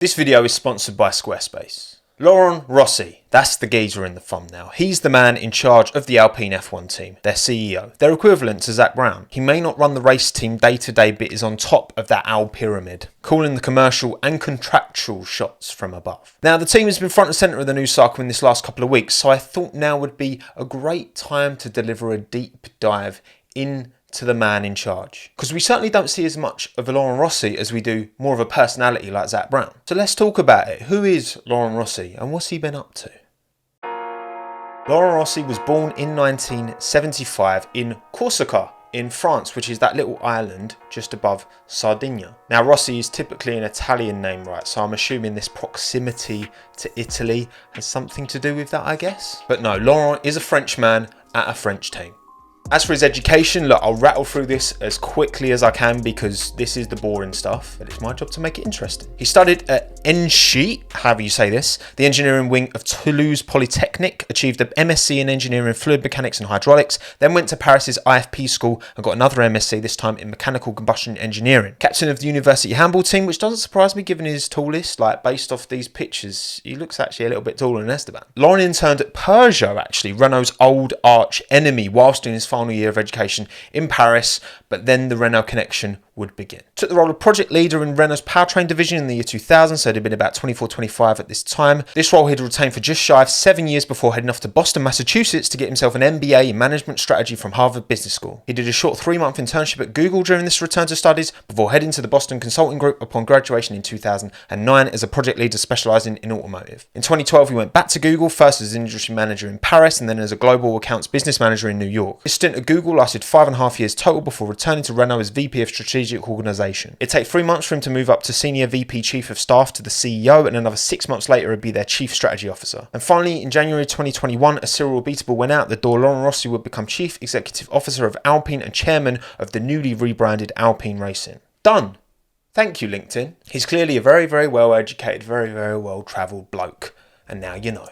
This video is sponsored by Squarespace. Laurent Rossi, that's the geezer in the thumbnail. He's the man in charge of the Alpine F1 team, their CEO. Their equivalent to Zach Brown. He may not run the race team day to day, but is on top of that Al pyramid, calling the commercial and contractual shots from above. Now, the team has been front and centre of the news cycle in this last couple of weeks, so I thought now would be a great time to deliver a deep dive into the man in charge. Because we certainly don't see as much of a Laurent Rossi as we do more of a personality like Zach Brown. So let's talk about it. Who is Laurent Rossi and what's he been up to? Laurent Rossi was born in 1975 in Corsica in France, which is that little island just above Sardinia. Now, Rossi is typically an Italian name, right? So I'm assuming this proximity to Italy has something to do with that, I guess. But no, Laurent is a Frenchman at a French team. As for his education, look, I'll rattle through this as quickly as I can because this is the boring stuff, but it's my job to make it interesting. He studied at ENSHI, however you say this, the engineering wing of Toulouse Polytechnic, achieved an MSc in engineering, fluid mechanics and hydraulics, then went to Paris's IFP school and got another MSc, this time in mechanical combustion engineering. Captain of the university handball team, which doesn't surprise me given his tallest, like based off these pictures, he looks actually a little bit taller than Esteban. Laurent interned at Peugeot, actually, Renault's old arch enemy, whilst in his final year of education in Paris, but then the Renault connection would begin. Took the role of project leader in Renault's powertrain division in the year 2000, so he'd been about 24-25 at this time. This role he'd retained for just shy of 7 years before heading off to Boston, Massachusetts to get himself an MBA in management strategy from Harvard Business School. He did a short 3-month internship at Google during this return to studies before heading to the Boston Consulting Group upon graduation in 2009 as a project leader specialising in automotive. In 2012 he went back to Google, first as an industry manager in Paris and then as a global accounts business manager in New York. His stint at Google lasted 5.5 years total before returning to Renault as VP of Strategic Organisation. It'd take 3 months for him to move up to Senior VP Chief of Staff to the CEO, and another 6 months later he'd be their Chief Strategy Officer. And finally, in January 2021, as Cyril Beatable went out the door, Laurent Rossi would become Chief Executive Officer of Alpine and Chairman of the newly rebranded Alpine Racing. Done! Thank you, LinkedIn. He's clearly a very, very well educated, very, very well travelled bloke, and now you know.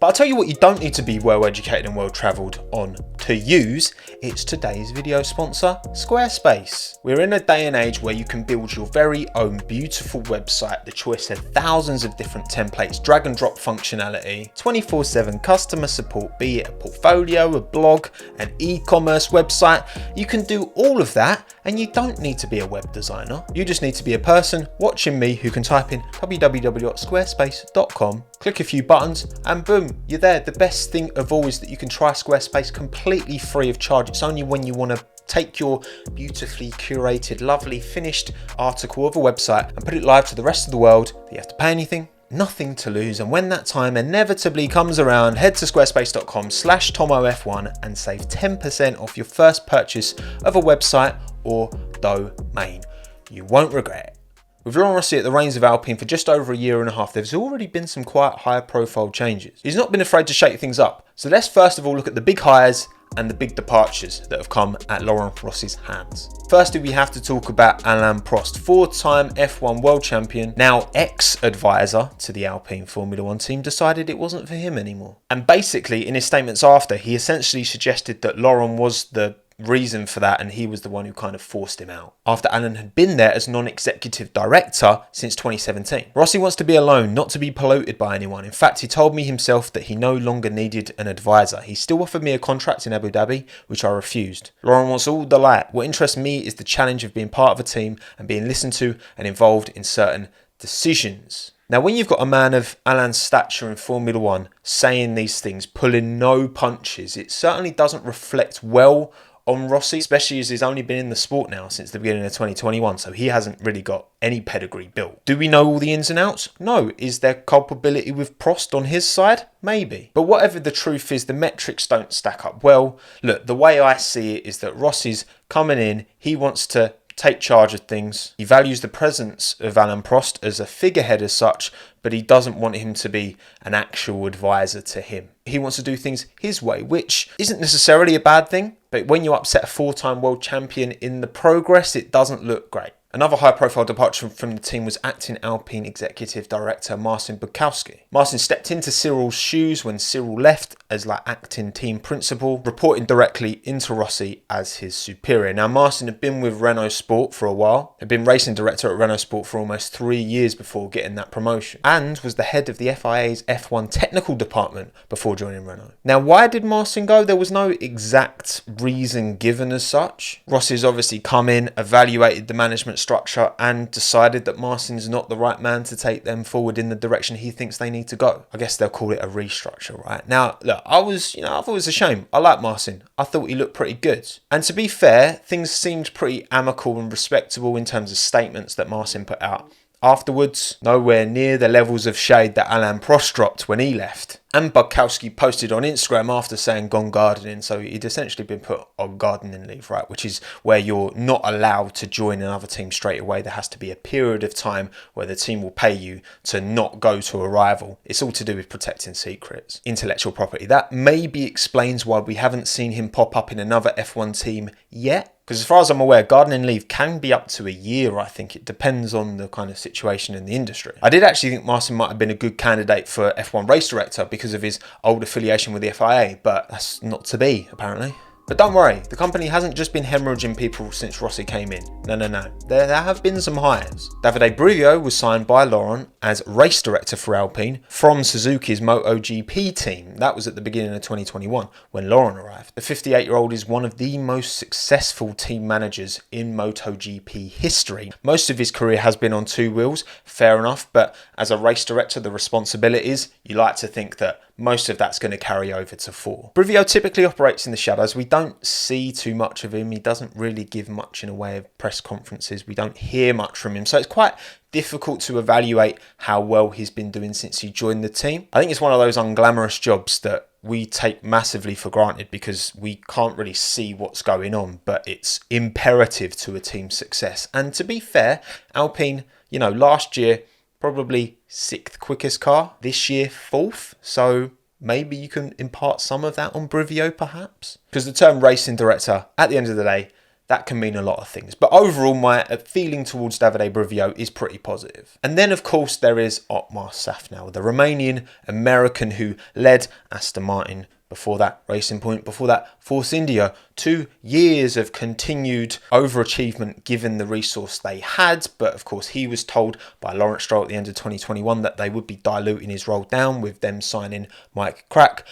But I'll tell you what you don't need to be well educated and well travelled on to use. It's today's video sponsor, Squarespace. We're in a day and age where you can build your very own beautiful website, the choice of thousands of different templates, drag and drop functionality, 24/7 customer support, be it a portfolio, a blog, an e-commerce website. You can do all of that and you don't need to be a web designer. You just need to be a person watching me who can type in www.squarespace.com, click a few buttons and boom, you're there. The best thing of all is that you can try Squarespace completely free of charge. It's only when you want to take your beautifully curated, lovely, finished article of a website and put it live to the rest of the world that you have to pay anything. Nothing to lose, and when that time inevitably comes around, head to squarespace.com/TommoF1 and save 10% off your first purchase of a website or domain. You won't regret it. With Laurent Rossi at the reins of Alpine for just over a year and a half, there's already been some quite high profile changes. He's not been afraid to shake things up, so let's first of all look at the big hires and the big departures that have come at Laurent Rossi's hands. Firstly, we have to talk about Alain Prost, 4-time F1 world champion, now ex-advisor to the Alpine Formula 1 team, decided it wasn't for him anymore. And basically, in his statements after, he essentially suggested that Laurent was the reason for that and he was the one who kind of forced him out, after Alain had been there as non-executive director since 2017. Rossi wants to be alone, not to be polluted by anyone. In fact, he told me himself that he no longer needed an advisor. He still offered me a contract in Abu Dhabi, which I refused. Laurent wants all the light. What interests me is the challenge of being part of a team and being listened to and involved in certain decisions. Now, when you've got a man of Alain's stature in Formula 1 saying these things, pulling no punches, it certainly doesn't reflect well on Rossi, especially as he's only been in the sport now since the beginning of 2021, so he hasn't really got any pedigree built. Do we know all the ins and outs? No. Is there culpability with Prost on his side? Maybe. But whatever the truth is, the metrics don't stack up well. Look, the way I see it is that Rossi's coming in, he wants to take charge of things. He values the presence of Alain Prost as a figurehead as such, but he doesn't want him to be an actual advisor to him. He wants to do things his way, which isn't necessarily a bad thing, but when you upset a 4-time world champion in the progress, it doesn't look great. Another high-profile departure from the team was acting Alpine executive director Marcin Bukowski. Marcin stepped into Cyril's shoes when Cyril left as acting team principal, reporting directly into Rossi as his superior. Now, Marcin had been with Renault Sport for a while, had been racing director at Renault Sport for almost 3 years before getting that promotion, and was the head of the FIA's F1 technical department before joining Renault. Now, why did Marcin go? There was no exact reason given as such. Rossi's obviously come in, evaluated the management structure and decided that Marcin's not the right man to take them forward in the direction he thinks they need to go. I guess they'll call it a restructure, right? Now, look, I thought it was a shame. I like Marcin. I thought he looked pretty good. And to be fair, things seemed pretty amicable and respectable in terms of statements that Marcin put out. Afterwards, nowhere near the levels of shade that Alain Prost dropped when he left. And Bukowski posted on Instagram after saying gone gardening, so he'd essentially been put on gardening leave, right? Which is where you're not allowed to join another team straight away. There has to be a period of time where the team will pay you to not go to a rival. It's all to do with protecting secrets, intellectual property. That maybe explains why we haven't seen him pop up in another F1 team yet. Because as far as I'm aware, gardening leave can be up to a year, I think. It depends on the kind of situation in the industry. I did actually think Marcin might have been a good candidate for F1 race director because of his old affiliation with the FIA, but that's not to be, apparently. But don't worry, the company hasn't just been hemorrhaging people since Rossi came in. No. There have been some hires. Davide Brivio was signed by Laurent as race director for Alpine from Suzuki's MotoGP team. That was at the beginning of 2021 when Laurent arrived. The 58-year-old is one of the most successful team managers in MotoGP history. Most of his career has been on two wheels, fair enough, but as a race director, the responsibilities, you like to think that most of that's going to carry over to four. Brivio typically operates in the shadows. We don't see too much of him. He doesn't really give much in a way of press conferences. We don't hear much from him. So it's quite difficult to evaluate how well he's been doing since he joined the team. I think it's one of those unglamorous jobs that we take massively for granted because we can't really see what's going on, but it's imperative to a team's success. And to be fair, Alpine, last year, probably 6th quickest car. This year, 4th. So maybe you can impart some of that on Brivio, perhaps. Because the term racing director, at the end of the day, that can mean a lot of things. But overall, my feeling towards Davide Brivio is pretty positive. And then, of course, there is Otmar Safnauer, the Romanian American who led Aston Martin. Before that, Racing Point. Before that, Force India. 2 years of continued overachievement given the resource they had. But of course, he was told by Lawrence Stroll at the end of 2021 that they would be diluting his role down with them signing Mike Crack.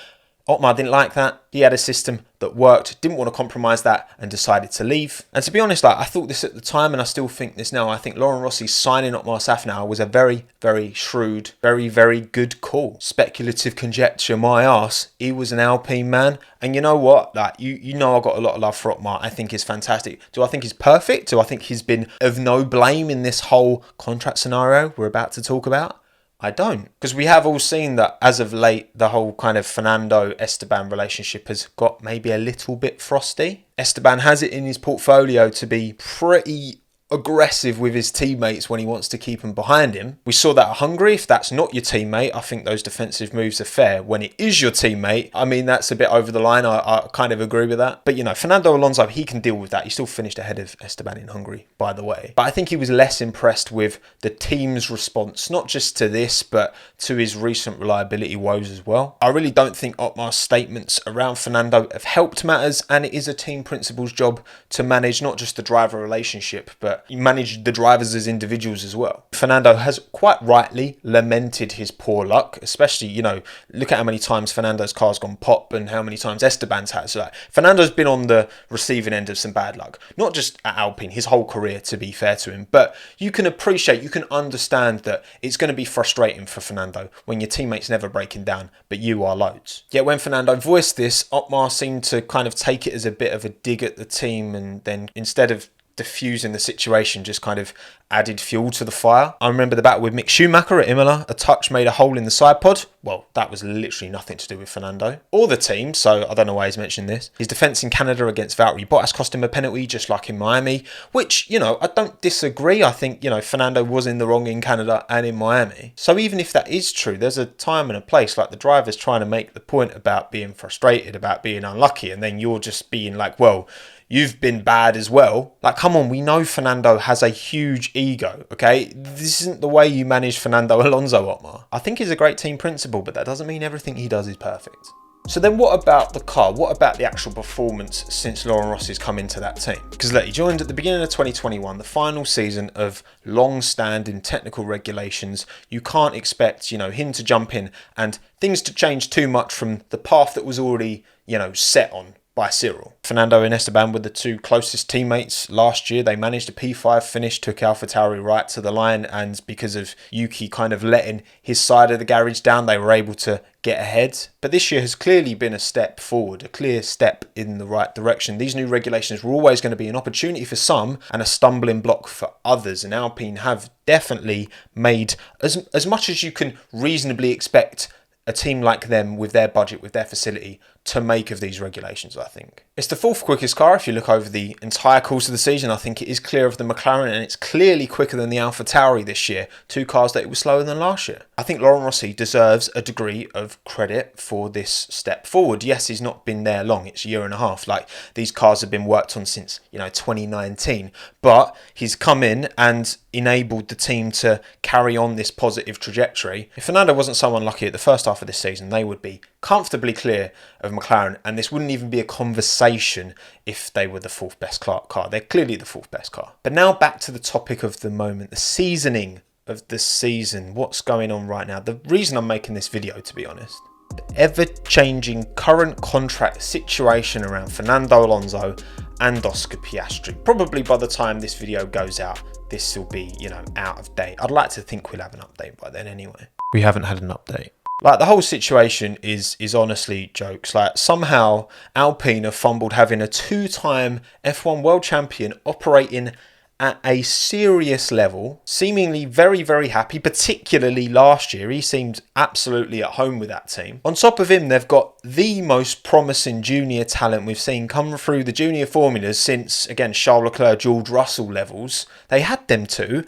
Otmar didn't like that. He had a system that worked, didn't want to compromise that and decided to leave. And to be honest, I thought this at the time and I still think this now. I think Laurent Rossi signing Otmar Safnauer was a very, very shrewd, very, very good call. Speculative conjecture, my arse. He was an Alpine man. And you know what? You know I've got a lot of love for Otmar. I think he's fantastic. Do I think he's perfect? Do I think he's been of no blame in this whole contract scenario we're about to talk about? I don't. Because we have all seen that as of late, the whole kind of Fernando-Esteban relationship has got maybe a little bit frosty. Esteban has it in his portfolio to be pretty aggressive with his teammates when he wants to keep them behind him. We saw that at Hungary. If that's not your teammate, I think those defensive moves are fair. When it is your teammate, I mean, that's a bit over the line. I kind of agree with that. But, Fernando Alonso, he can deal with that. He still finished ahead of Esteban in Hungary, by the way. But I think he was less impressed with the team's response, not just to this, but to his recent reliability woes as well. I really don't think Otmar's statements around Fernando have helped matters, and it is a team principal's job to manage not just the driver relationship, but you manage the drivers as individuals as well. Fernando has quite rightly lamented his poor luck, especially, look at how many times Fernando's car's gone pop and how many times Esteban's had. So Fernando's been on the receiving end of some bad luck. Not just at Alpine, his whole career, to be fair to him. But you can understand that it's going to be frustrating for Fernando when your teammate's never breaking down, but you are loads. Yet when Fernando voiced this, Otmar seemed to kind of take it as a bit of a dig at the team, and then instead of diffusing the situation, just kind of added fuel to the fire. I remember the battle with Mick Schumacher at Imola. A touch made a hole in the side pod. Well, that was literally nothing to do with Fernando or the team, so I don't know why he's mentioned this. His defence in Canada against Valtteri Bottas cost him a penalty, just like in Miami, which, I don't disagree. I think, Fernando was in the wrong in Canada and in Miami. So even if that is true, there's a time and a place. Like, the driver's trying to make the point about being frustrated, about being unlucky, and then you're just being like, well, you've been bad as well. Like, come on, we know Fernando has a huge ego, okay? This isn't the way you manage Fernando Alonso, Otmar. I think he's a great team principal, but that doesn't mean everything he does is perfect. So then what about the car? What about the actual performance since Laurent Rossi's come into that team? Because look, he joined at the beginning of 2021, the final season of long-standing technical regulations. You can't expect, him to jump in and things to change too much from the path that was already, set on by Cyril. Fernando and Esteban were the two closest teammates last year. They managed a P5 finish, took AlphaTauri right to the line, and because of Yuki kind of letting his side of the garage down, they were able to get ahead. But this year has clearly been a step forward, a clear step in the right direction. These new regulations were always going to be an opportunity for some and a stumbling block for others, and Alpine have definitely made as much as you can reasonably expect a team like them with their budget, with their facility, to make of these regulations, I think. It's the fourth quickest car if you look over the entire course of the season. I think it is clear of the McLaren, and it's clearly quicker than the AlphaTauri this year, two cars that it was slower than last year. I think Laurent Rossi deserves a degree of credit for this step forward. Yes, he's not been there long, it's a year and a half. Like, these cars have been worked on since 2019, but he's come in and enabled the team to carry on this positive trajectory. If Fernando wasn't so unlucky at the first half of this season, they would be comfortably clear of McLaren, and this wouldn't even be a conversation if they were the fourth best car. They're clearly the fourth best car. But now back to the topic of the moment, the seasoning of the season. What's going on right now? The reason I'm making this video, to be honest, the ever-changing current contract situation around Fernando Alonso and Oscar Piastri. Probably by the time this video goes out, this will be, out of date. I'd like to think we'll have an update by then anyway. We haven't had an update. Like, the whole situation is honestly jokes. Like, somehow Alpine have fumbled having a two-time F1 world champion operating at a serious level, seemingly very, very happy, particularly last year. He seemed absolutely at home with that team. On top of him, they've got the most promising junior talent we've seen come through the junior formulas since, again, Charles Leclerc, George Russell levels. They had them too,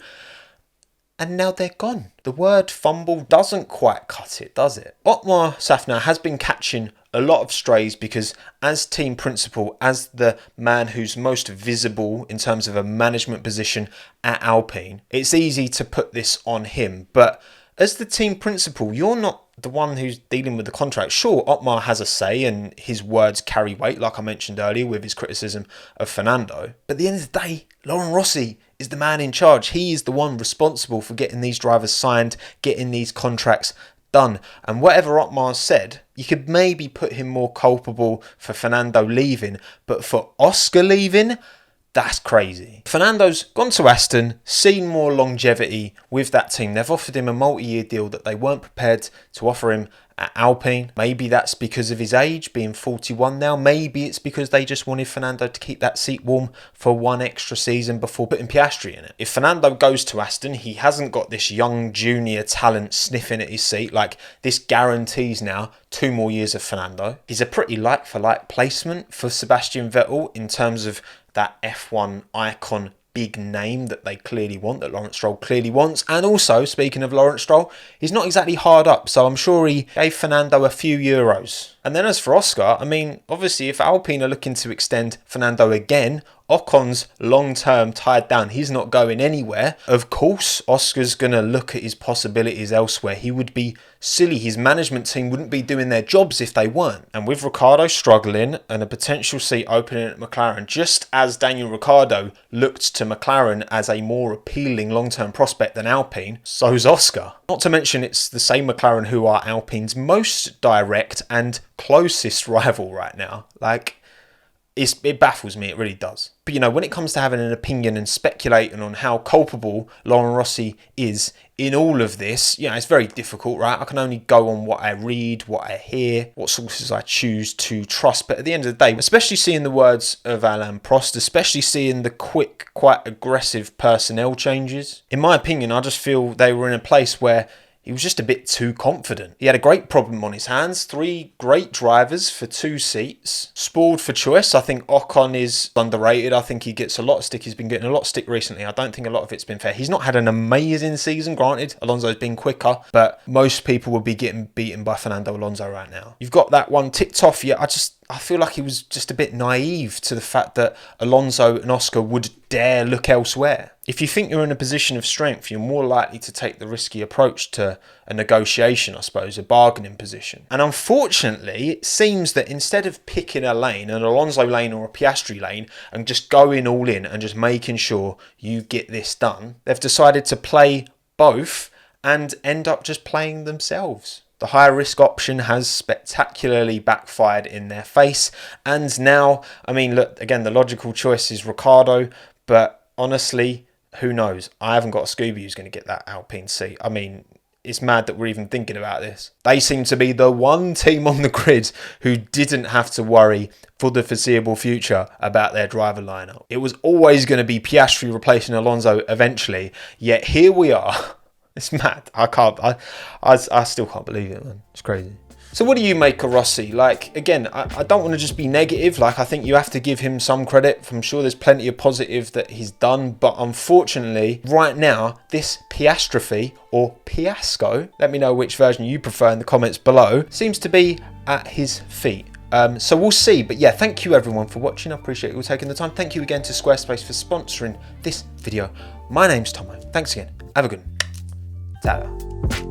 and now they're gone. The word fumble doesn't quite cut it, does it? Otmar Safnauer has been catching a lot of strays because as team principal, as the man who's most visible in terms of a management position at Alpine, it's easy to put this on him. But as the team principal, you're not the one who's dealing with the contract. Sure, Otmar has a say and his words carry weight, like I mentioned earlier with his criticism of Fernando. But at the end of the day, Laurent Rossi is the man in charge. He is the one responsible for getting these drivers signed, getting these contracts done. And whatever Otmar said, you could maybe put him more culpable for Fernando leaving, but for Oscar leaving, that's crazy. Fernando's gone to Aston, seen more longevity with that team. They've offered him a multi-year deal that they weren't prepared to offer him at Alpine. Maybe that's because of his age, being 41 now. Maybe it's because they just wanted Fernando to keep that seat warm for one extra season before putting Piastri in it. If Fernando goes to Aston, he hasn't got this young junior talent sniffing at his seat. Like, this guarantees now 2 more years of Fernando. He's a pretty like-for-like placement for Sebastian Vettel in terms of that F1 icon big name that they clearly want, that Laurent Stroll clearly wants. And also, speaking of Laurent Stroll, he's not exactly hard up, so I'm sure he gave Fernando a few euros. And then as for Oscar, I mean, obviously if Alpine are looking to extend Fernando again, Ocon's long-term tied down. He's not going anywhere. Of course, Oscar's going to look at his possibilities elsewhere. He would be silly. His management team wouldn't be doing their jobs if they weren't. And with Ricciardo struggling and a potential seat opening at McLaren, just as Daniel Ricciardo looked to McLaren as a more appealing long-term prospect than Alpine, so's Oscar. Not to mention it's the same McLaren who are Alpine's most direct and closest rival right now. Like, it baffles me, it really does. But when it comes to having an opinion and speculating on how culpable Laurent Rossi is in all of this, it's very difficult, right? I can only go on what I read, what I hear, what sources I choose to trust. But at the end of the day, especially seeing the words of Alain Prost, especially seeing the quick, quite aggressive personnel changes, in my opinion, I just feel they were in a place where he was just a bit too confident. He had a great problem on his hands. 3 great drivers for 2 seats. Spoiled for choice. I think Ocon is underrated. I think he gets a lot of stick. He's been getting a lot of stick recently. I don't think a lot of it's been fair. He's not had an amazing season, granted. Alonso's been quicker, but most people will be getting beaten by Fernando Alonso right now. You've got that one ticked off. Yeah, I feel like he was just a bit naive to the fact that Alonso and Oscar would dare look elsewhere. If you think you're in a position of strength, you're more likely to take the risky approach to a negotiation, I suppose, a bargaining position. And unfortunately, it seems that instead of picking a lane, an Alonso lane or a Piastri lane, and just going all in and just making sure you get this done, they've decided to play both and end up just playing themselves. The higher risk option has spectacularly backfired in their face. And now, I mean, look, again, the logical choice is Ricciardo, but honestly, who knows? I haven't got a Scooby who's going to get that Alpine seat. I mean, it's mad that we're even thinking about this. They seem to be the one team on the grid who didn't have to worry for the foreseeable future about their driver lineup. It was always going to be Piastri replacing Alonso eventually, yet here we are. It's mad. I still can't believe it, man. It's crazy. So what do you make of Rossi? Like, again, I don't want to just be negative. Like, I think you have to give him some credit. I'm sure there's plenty of positive that he's done. But unfortunately, right now, this Piastrophe or Fiasco, let me know which version you prefer in the comments below, seems to be at his feet. So we'll see. But yeah, thank you everyone for watching. I appreciate you all taking the time. Thank you again to Squarespace for sponsoring this video. My name's Tommo. Thanks again. Have a good one. Ta-da.